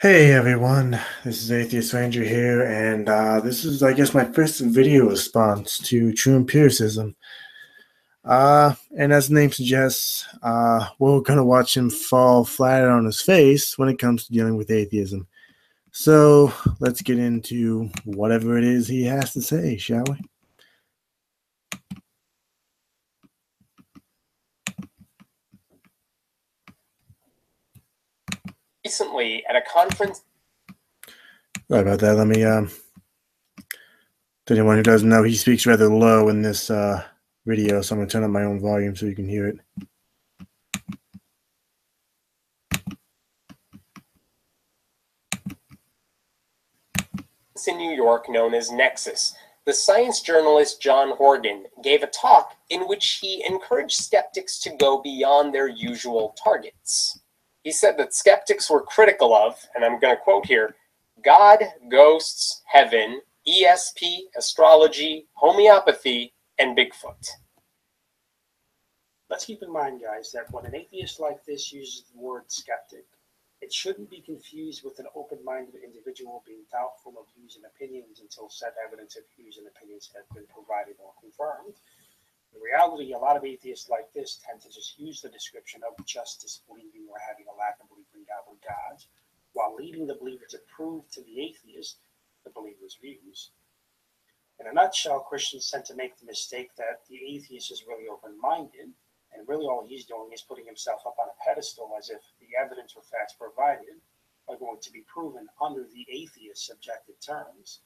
Hey everyone, this is Atheist Ranger here, and this is, I guess, my first video response to True Empiricism. And as the name suggests, we're gonna watch him fall flat on his face when it comes to dealing with atheism. So let's get into whatever it is he has to say, shall we? Recently at a conference. Sorry about that. Let me, to anyone who doesn't know, he speaks rather low in this video, so I'm going to turn up my own volume so you can hear it. In New York known as Nexus, the science journalist John Horgan gave a talk in which he encouraged skeptics to go beyond their usual targets. He said that skeptics were critical of, and I'm going to quote here, God, ghosts, heaven, ESP, astrology, homeopathy, and Bigfoot. Let's keep in mind, guys, that when an atheist like this uses the word skeptic, it shouldn't be confused with an open-minded individual being doubtful of views and opinions until said evidence of views and opinions have been provided or confirmed. In reality, a lot of atheists like this tend to just use the description of just disbelieving or having a lack of belief in God or gods, while leading the believer to prove to the atheist the believer's views. In a nutshell, Christians tend to make the mistake that the atheist is really open-minded, and really all he's doing is putting himself up on a pedestal as if the evidence or facts provided are going to be proven under the atheist's subjective terms.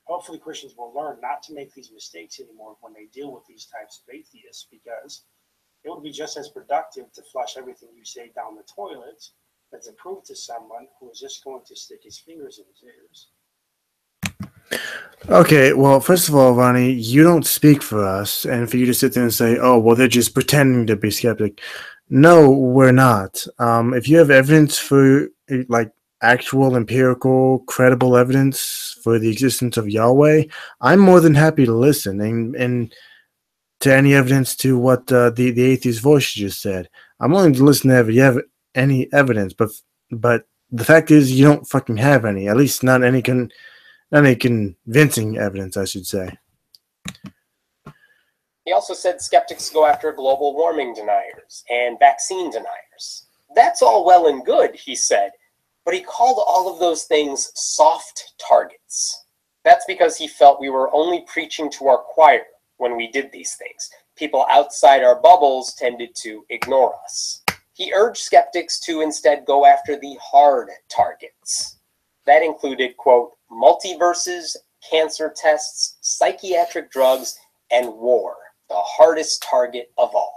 Hopefully Christians will learn not to make these mistakes anymore when they deal with these types of atheists, because it would be just as productive to flush everything you say down the toilet than to prove to someone who is just going to stick his fingers in his ears. Okay, well, first of all, Ronnie, you don't speak for us, and for you to sit there and say, oh, well, they're just pretending to be skeptic. No, we're not. If you have evidence for, like, actual, empirical, credible evidence for the existence of Yahweh, I'm more than happy to listen, and to any evidence to what the atheist voice just said. I'm willing to listen to if you have any evidence, but the fact is you don't fucking have any, at least not any convincing evidence, I should say. He also said skeptics go after global warming deniers and vaccine deniers. That's all well and good, he said, but he called all of those things soft targets. That's because he felt we were only preaching to our choir when we did these things. People outside our bubbles tended to ignore us. He urged skeptics to instead go after the hard targets. That included, quote, multiverses, cancer tests, psychiatric drugs, and war, the hardest target of all.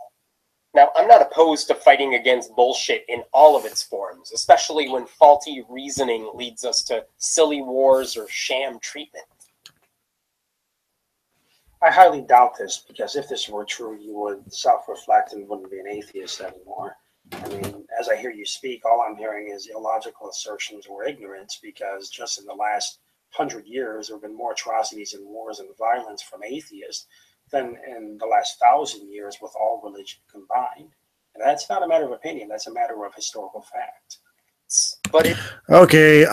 Now, I'm not opposed to fighting against bullshit in all of its forms, especially when faulty reasoning leads us to silly wars or sham treatment. I highly doubt this, because if this were true, you would self-reflect and wouldn't be an atheist anymore. I mean, as I hear you speak, all I'm hearing is illogical assertions or ignorance, because just in the last 100 years, there have been more atrocities and wars and violence from atheists than in the last 1,000 years with all religion combined. And that's not a matter of opinion, that's a matter of historical fact. Okay,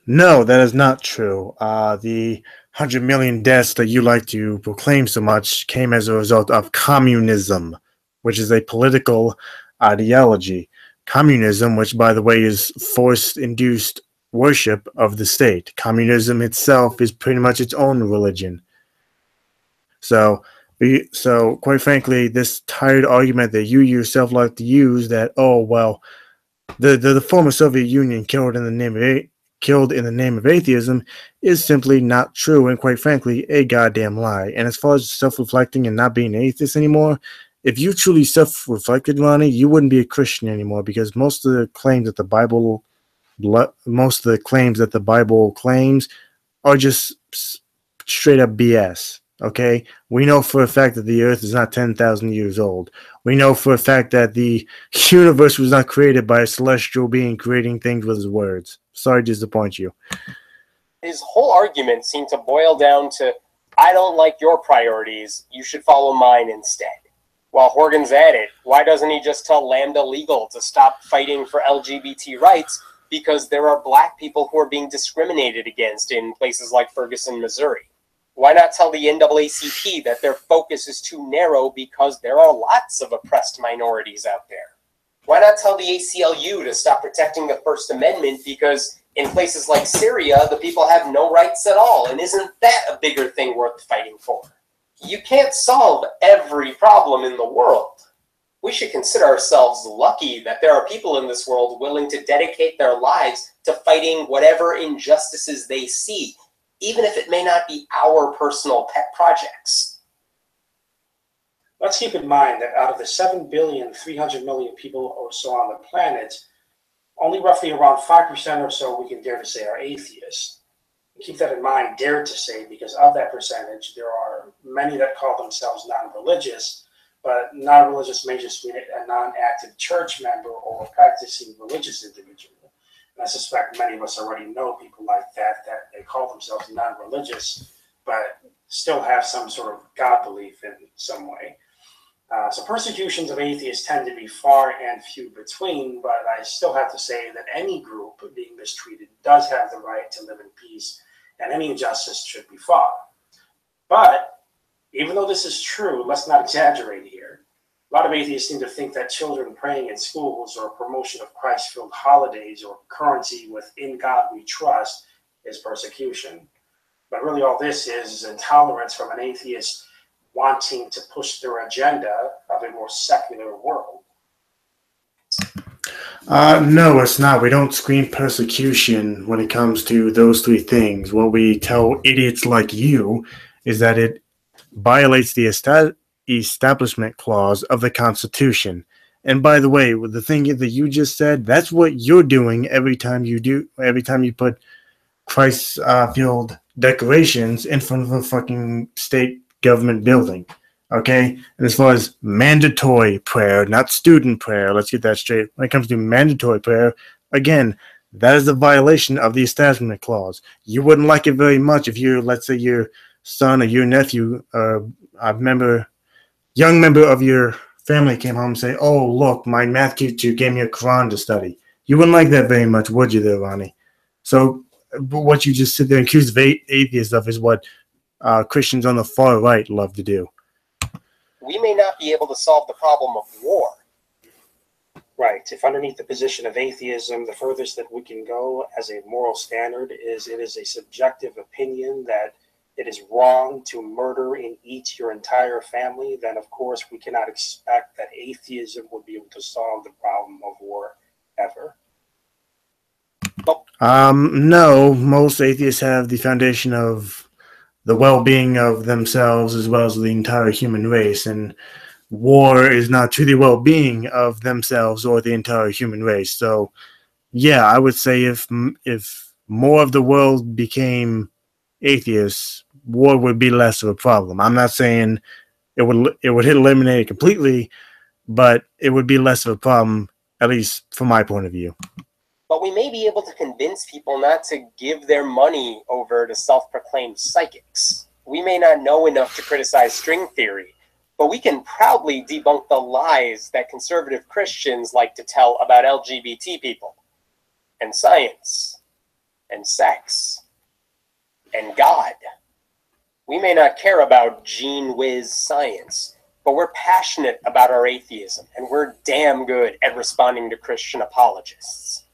no, that is not true. The 100 million deaths that you like to proclaim so much came as a result of communism, which is a political ideology. Communism, which, by the way, is forced-induced worship of the state. Communism itself is pretty much its own religion. So quite frankly, this tired argument that you yourself like to use, that, oh, well, the former Soviet Union killed in the name of atheism, is simply not true, and quite frankly, a goddamn lie. And as far as self-reflecting and not being an atheist anymore, if you truly self-reflected, Ronnie, you wouldn't be a Christian anymore, because most of the claims that the Bible claims are just straight up BS. Okay, we know for a fact that the Earth is not 10,000 years old. We know for a fact that the universe was not created by a celestial being creating things with his words. Sorry to disappoint you. His whole argument seemed to boil down to, I don't like your priorities, you should follow mine instead. While Horgan's at it, why doesn't he just tell Lambda Legal to stop fighting for LGBT rights because there are black people who are being discriminated against in places like Ferguson, Missouri? Why not tell the NAACP that their focus is too narrow because there are lots of oppressed minorities out there? Why not tell the ACLU to stop protecting the First Amendment because in places like Syria, the people have no rights at all, and isn't that a bigger thing worth fighting for? You can't solve every problem in the world. We should consider ourselves lucky that there are people in this world willing to dedicate their lives to fighting whatever injustices they see, even if it may not be our personal pet projects. Let's keep in mind that out of the 7,300,000,000 people or so on the planet, only roughly around 5% or so we can dare to say are atheists. And keep that in mind, dare to say, because of that percentage, there are many that call themselves non-religious, but non-religious may just mean a non-active church member or a practicing religious individual. And I suspect many of us already know people like that they call themselves non-religious, but still have some sort of God belief in some way. So persecutions of atheists tend to be far and few between, but I still have to say that any group being mistreated does have the right to live in peace, and any injustice should be fought. But even though this is true, let's not exaggerate here. A lot of atheists seem to think that children praying in schools or promotion of Christ-filled holidays or currency with "in God we trust" is persecution. But really all this is intolerance from an atheist wanting to push their agenda of a more secular world. No, it's not. We don't scream persecution when it comes to those three things. What we tell idiots like you is that it violates the establishment clause of the Constitution. And by the way, the thing that you just said, that's what you're doing every time you put Christ-filled decorations in front of a fucking state government building. Okay? And as far as mandatory prayer, not student prayer, let's get that straight. When it comes to mandatory prayer, again, that is a violation of the Establishment Clause. You wouldn't like it very much if let's say your son or your nephew, young member of your family came home and say, "Oh, look, my math teacher gave me a Quran to study." You wouldn't like that very much, would you there, Ronnie? So what you just sit there and accuse atheists of is what Christians on the far right love to do. We may not be able to solve the problem of war. Right. If underneath the position of atheism, the furthest that we can go as a moral standard is it is a subjective opinion that it is wrong to murder and eat your entire family, then of course we cannot expect that atheism would be able to solve the problem of war ever. No, most atheists have the foundation of the well-being of themselves as well as the entire human race, and war is not to the well-being of themselves or the entire human race. So, yeah, I would say if more of the world became atheists, war would be less of a problem. I'm not saying it would eliminate it completely, but it would be less of a problem, at least from my point of view. But we may be able to convince people not to give their money over to self-proclaimed psychics. We may not know enough to criticize string theory, but we can proudly debunk the lies that conservative Christians like to tell about LGBT people, and science, and sex, and God. We may not care about gene whiz science, but we're passionate about our atheism, and we're damn good at responding to Christian apologists.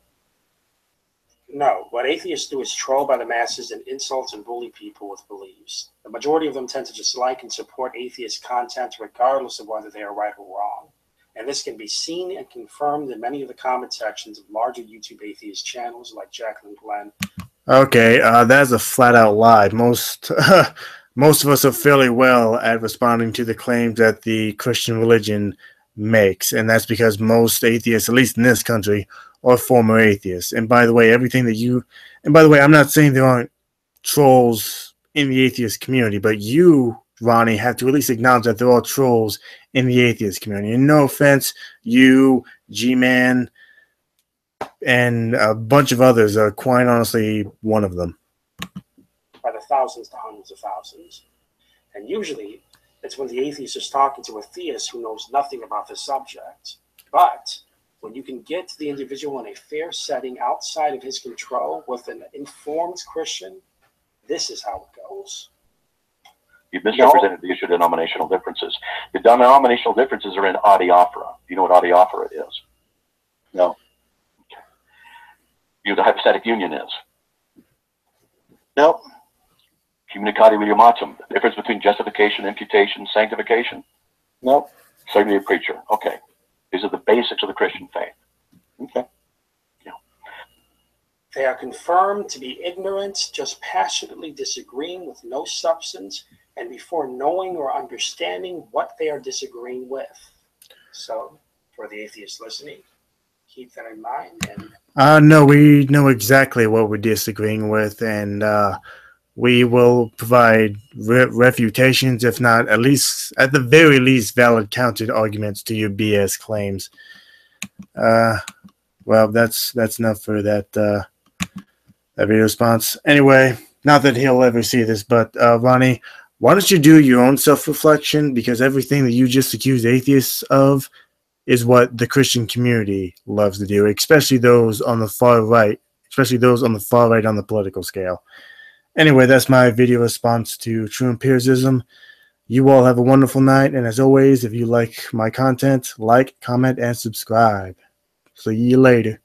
No, what atheists do is troll by the masses and insult and bully people with beliefs. The majority of them tend to just like and support atheist content regardless of whether they are right or wrong. And this can be seen and confirmed in many of the comment sections of larger YouTube atheist channels like Jacqueline Glenn. Okay, that's a flat-out lie. Most of us are fairly well at responding to the claims that the Christian religion makes, and that's because most atheists, at least in this country, are former atheists. And by the way, I'm not saying there aren't trolls in the atheist community, but you, Ronnie, have to at least acknowledge that there are trolls in the atheist community. And no offense, you, G-Man, and a bunch of others are quite honestly one of them. By the thousands to hundreds of thousands. And usually, it's when the atheist is talking to a theist who knows nothing about the subject. But When you can get the individual in a fair setting outside of his control with an informed Christian, this is how it goes. You've misrepresented the issue of denominational differences. The denominational differences are in adiaphora. Do you know what adiaphora is? No. Okay. You know what the hypostatic union is? Nope. Communicati idiomatum. The difference between justification, imputation, sanctification? Nope. Certainly a preacher. Okay. These are the basics of the Christian faith. Okay. Yeah. They are confirmed to be ignorant, just passionately disagreeing with no substance, and before knowing or understanding what they are disagreeing with. So, for the atheist listening, keep that in mind. And no, we know exactly what we're disagreeing with, and we will provide refutations, if not at the very least, valid counter arguments to your BS claims. Well, that's enough for that video response. Anyway, not that he'll ever see this, but Ronnie, why don't you do your own self-reflection? Because everything that you just accused atheists of is what the Christian community loves to do, especially those on the far right, on the political scale. Anyway, that's my video response to True Empiricism. You all have a wonderful night, and as always, if you like my content, like, comment, and subscribe. See you later.